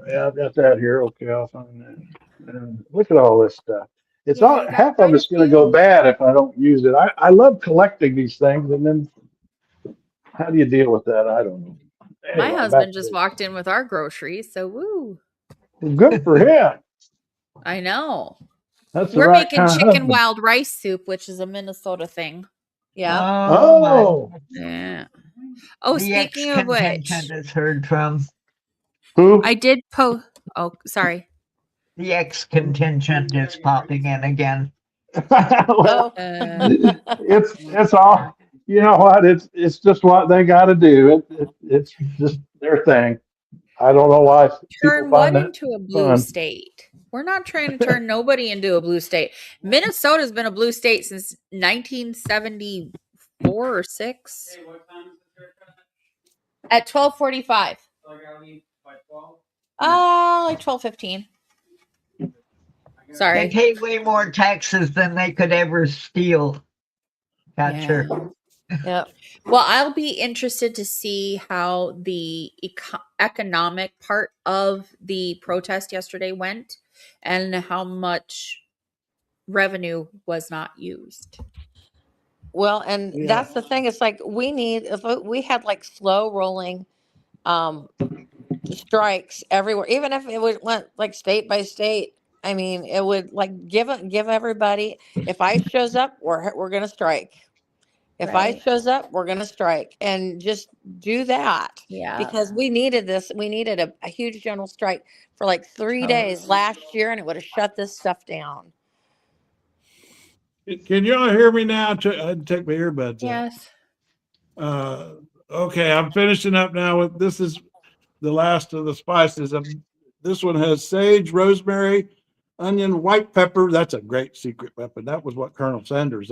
Yeah, I've got that here. Okay, I'll find that. And look at all this stuff. It's all half of it's going to go bad if I don't use it. I love collecting these things, and then how do you deal with that? I don't know. Anyway, my husband just walked in with our groceries, so woo. Good for him. I know. We're making chicken wild rice soup, which is a Minnesota thing. Yeah. Oh. Yeah. Oh, the speaking of which, has heard from. Who? I did post. Oh, sorry. The ex-contingent is popping in again. Well, it's all. You know what? It's just what they got to do. It's just their thing. I don't know why. Turn what into a blue state? We're not trying to turn nobody into a blue state. Minnesota's been a blue state since 1974 or 6. At 12:45. Like 12:15. Sorry. They pay way more taxes than they could ever steal. Gotcha. Yeah. Well, I'll be interested to see how the economic part of the protest yesterday went and how much revenue was not used. Well, and that's the thing. It's like if we had like slow rolling strikes everywhere, even if it went like state by state. I mean, it would like give everybody. If ICE shows up, we're gonna strike. If ICE shows up, we're gonna strike, and just do that. Yeah. Because we needed this. We needed a huge general strike for like 3 days last year, and it would have shut this stuff down. Can you all hear me now? I take my earbuds Yes. Okay, I'm finishing up now with this is the last of the spices. This one has sage, rosemary, onion, white pepper. That's a great secret weapon. That was Colonel Sanders'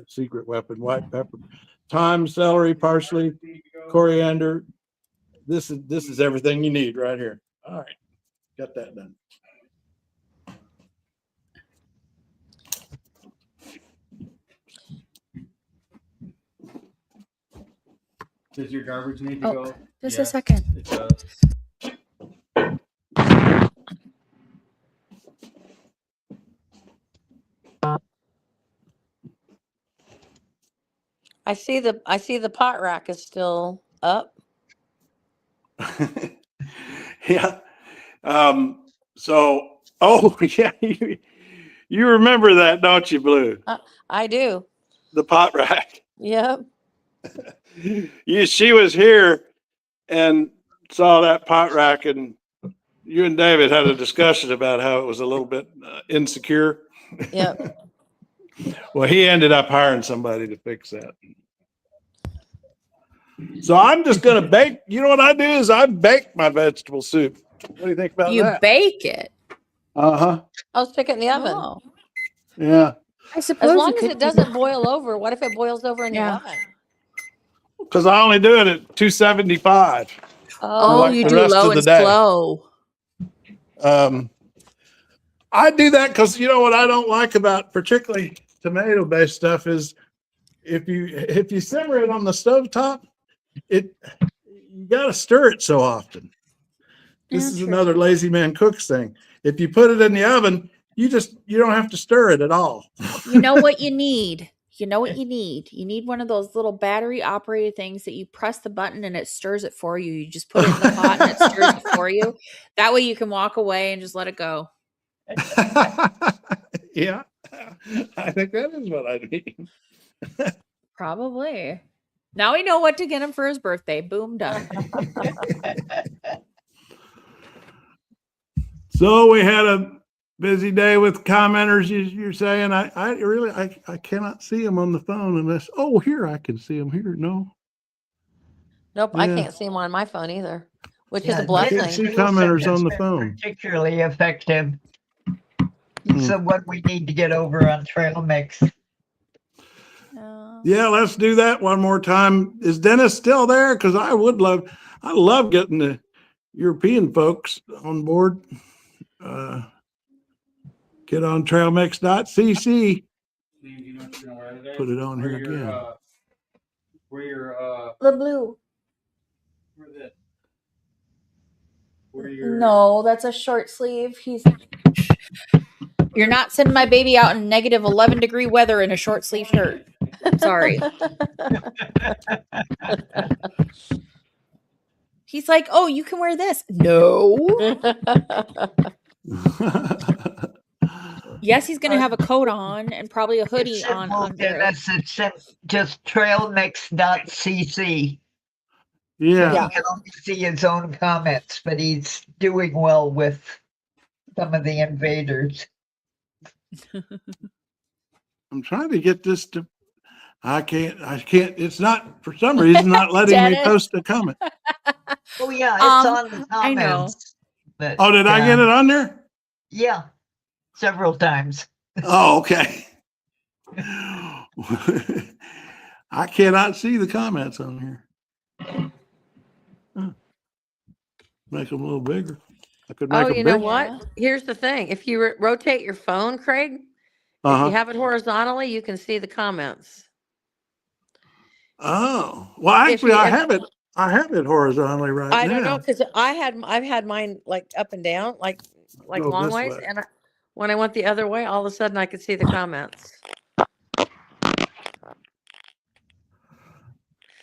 secret weapon, white pepper. Thyme, celery, parsley, coriander. This is everything you need right here. All right, got that done. Does your garbage need to go? Just a second. It does. I see the pot rack is still up. Yeah. So, oh yeah, you remember that, don't you, Blue? I do. The pot rack. Yep. She was here and saw that pot rack, and you and David had a discussion about how it was a little bit insecure. Yep. Well, he ended up hiring somebody to fix that. So I'm just going to bake. You know what I do is I bake my vegetable soup. What do you think about You that? bake it. Uh-huh. I'll stick it in the oven. Oh. Yeah. I suppose As long you as could it doesn't boil over. What if it boils over in the Yeah. oven? Because I only do it at 275. Oh, like you the do rest low of the and day. slow. I do that because you know what I don't like about particularly tomato-based stuff is if you simmer it on the stovetop, you got to stir it so often. This is another lazy man cooks thing. If you put it in the oven, you don't have to stir it at all. You know what you need? You know what you need? You need one of those little battery operated things that you press the button and it stirs it for you. You just put it in the pot and it stirs it for you. That way you can walk away and just let it go. Yeah, I think that is what I mean. Probably. Now we know what to get him for his birthday. Boom, done. So we had a busy day with commenters. You're saying I really cannot see them on the phone unless here I can see them here. No. Nope, Yeah. I can't see them on my phone either, which is a I blessing. can't see commenters on the Been phone. particularly effective. So what we need to get over on Trail Mix. Yeah, let's do that one more time. Is Dennis still there? Because I love getting the European folks on board. Get on trailmix.cc. Put it on here again. The blue. No, that's a short sleeve. You're not sending my baby out in negative 11-degree weather in a short sleeve shirt. Sorry. He's like, oh, you can wear this. No. Yes, he's going to have a coat on and probably a hoodie on. Dennis, it's just trailmix.cc. Yeah. He can only see his own comments, but he's doing well with some of the invaders. I'm trying to get this to. I can't. It's not, for some reason, not letting me post a comment. Oh, yeah, it's on the comments. I know. But, Did I get it on there? Yeah, several times. Oh, okay. I cannot see the comments on here. Make them a little bigger. I could make them you know bigger. what? Here's the thing. If you rotate your phone, Craig, if you have it horizontally, you can see the comments. Oh, well, actually, I have it horizontally right now. I don't know, because I've had mine like up and down, like Go long this ways, way. and when I went the other way, all of a sudden I could see the comments.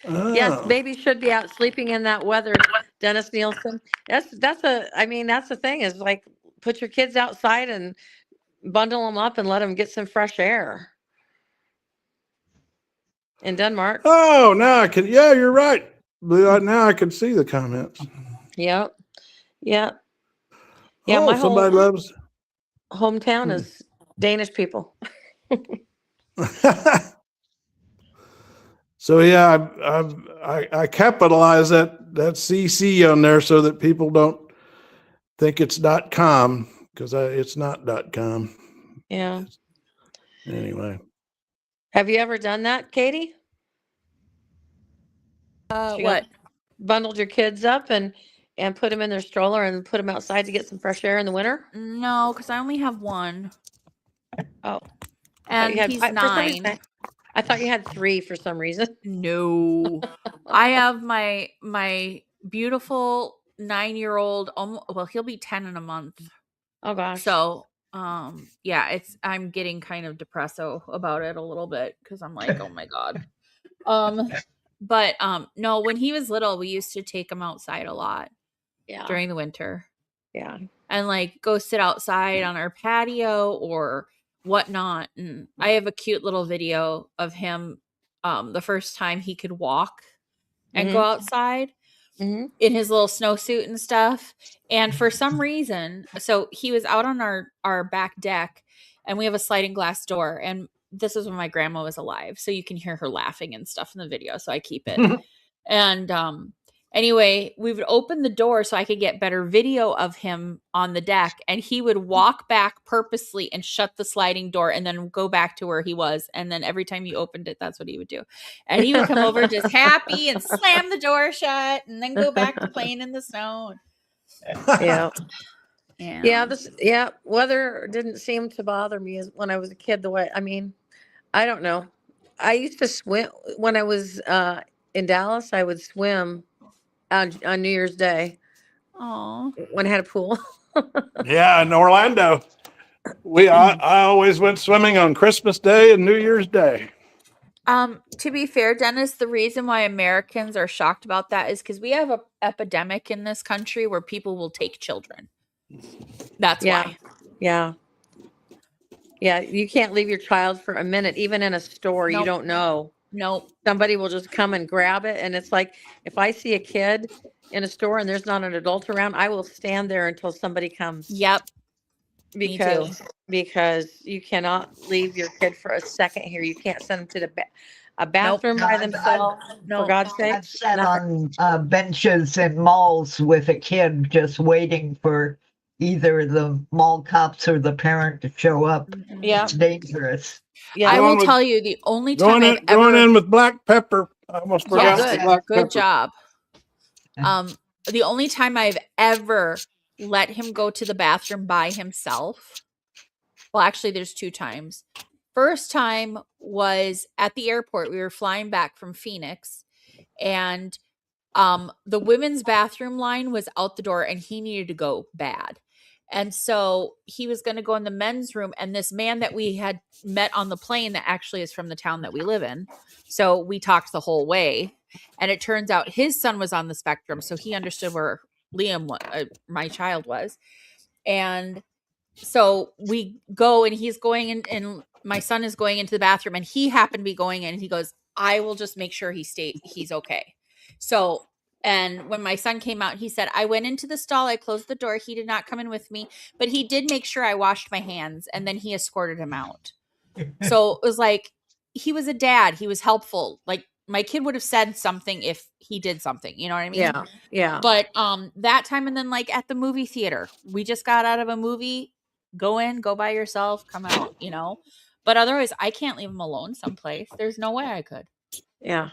Yes, baby should be out sleeping in that weather, Dennis Nielsen. That's the thing is like put your kids outside and bundle them up and let them get some fresh air. In Denmark. Oh, now I can. Yeah, you're right. Now I can see the comments. Yep. Yeah. Yeah, my somebody loves hometown is Danish people. So yeah, I capitalize that CC on there so that people don't think it's .com because it's not .com. Yeah. Anyway. Have you ever done that, Katie? What? Bundled your kids up and put them in their stroller and put them outside to get some fresh air in the winter? No, because I only have one. Oh. And he's 9. I thought you had 3 for some reason. No. I have my beautiful 9-year-old. Well, he'll be 10 in a month. Oh gosh. So, yeah, I'm getting kind of depresso about it a little bit because I'm like, oh my God. But no, when he was little, we used to take him outside a lot during the winter. Yeah. And like go sit outside on our patio or whatnot. And I have a cute little video of him the first time he could walk and go outside in his little snowsuit and stuff. And for some reason, so he was out on our back deck, and we have a sliding glass door. And this is when my grandma was alive, so you can hear her laughing and stuff in the video, so I keep it. And anyway, we would open the door so I could get better video of him on the deck, and he would walk back purposely and shut the sliding door and then go back to where he was. And then every time you opened it, that's what he would do. And he would come over just happy and slam the door shut and then go back to playing in the snow. Yeah. Yeah. Weather didn't seem to bother me as when I was a kid. The way, I mean, I don't know. I used to swim when I was in Dallas. I would swim on New Year's Day. Oh, when I had a pool. Yeah, in Orlando, I always went swimming on Christmas Day and New Year's Day. To be fair, Dennis, the reason why Americans are shocked about that is because we have an epidemic in this country where people will take children. That's why. Yeah. You can't leave your child for a minute, even in a store. Nope. You don't know. Nope. Somebody will just come and grab it. And it's like, if I see a kid in a store and there's not an adult around, I will stand there until somebody comes. Yep. Because you cannot leave your kid for a second here. You can't send them to a bathroom by themselves. For God's sake. I've sat on benches in malls with a kid just waiting for either the mall cops or the parent to show up. Yeah. It's dangerous. Yeah. I will tell you the only time I've ever going in with black pepper. I almost forgot the black pepper. Good job. The only time I've ever let him go to the bathroom by himself. Well, actually, there's 2 times. First time was at the airport. We were flying back from Phoenix, and the women's bathroom line was out the door, and he needed to go bad. And so he was going to go in the men's room, and this man that we had met on the plane that actually is from the town that we live in. So we talked the whole way, and it turns out his son was on the spectrum. So he understood where Liam, my child, was. And so we go, and he's going in, and my son is going into the bathroom, and he happened to be going in, and he goes, I will just make sure he's okay. So, and when my son came out, he said, I went into the stall, I closed the door. He did not come in with me, but he did make sure I washed my hands, and then he escorted him out. So it was like, he was a dad. He was helpful. Like, my kid would have said something if he did something, you know what I mean? Yeah. But that time, and then like at the movie theater, we just got out of a movie, go in, go by yourself, come out, you know? But otherwise, I can't leave him alone someplace. There's no way I could. Yeah.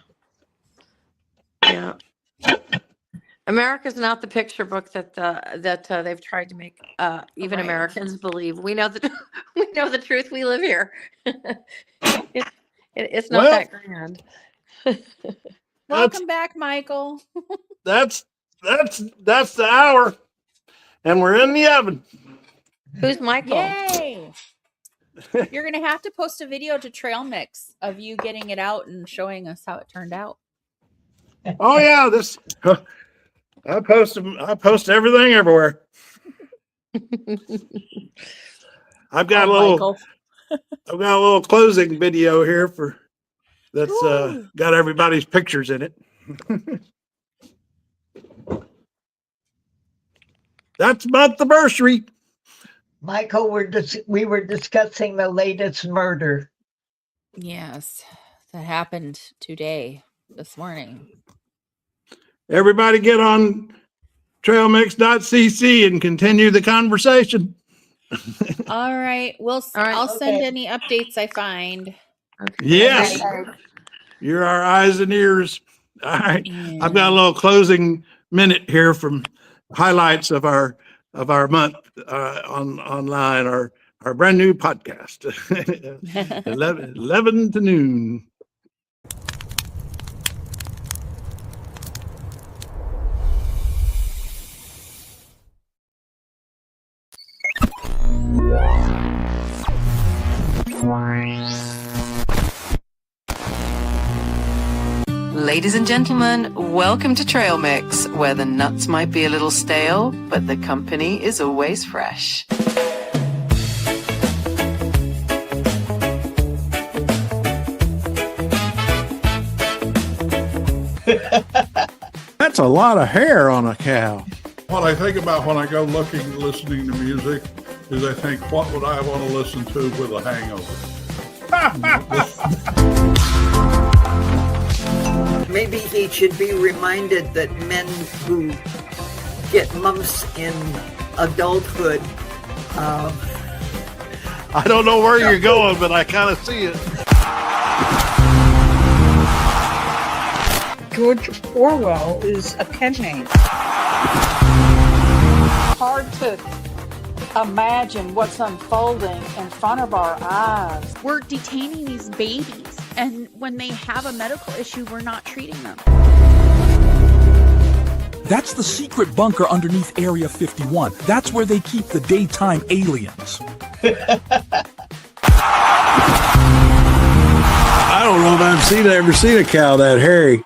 America's not the picture book that they've tried to make even Americans believe. We know the truth. We live here. It's not that grand. Welcome back, Michael. That's the hour, and we're in the oven. Who's Michael? Yay! You're gonna have to post a video to Trail Mix of you getting it out and showing us how it turned out. Oh yeah, I post everything everywhere. I've got a little closing video here that's got everybody's pictures in it. That's Monthiversary. Michael, we were discussing the latest murder. Yes, that happened this morning. Everybody get on trailmix.cc and continue the conversation. All right. I'll send any updates I find. Okay. Yes. You're our eyes and ears. All right. Yeah. I've got a little closing minute here from highlights of our month online, our brand new podcast. 11 to noon. Ladies and gentlemen, welcome to Trail Mix, where the nuts might be a little stale, but the company is always fresh. That's a lot of hair on a cow. What I think about when I go listening to music is I think, what would I want to listen to with a hangover? Maybe he should be reminded that men who get mumps in adulthood. I don't know where you're going, but I kind of see it. George Orwell is a pen name. Hard to imagine what's unfolding in front of our eyes. We're detaining these babies, and when they have a medical issue, we're not treating them. That's the secret bunker underneath Area 51. That's where they keep the daytime aliens. I don't know if I've ever seen a cow that hairy.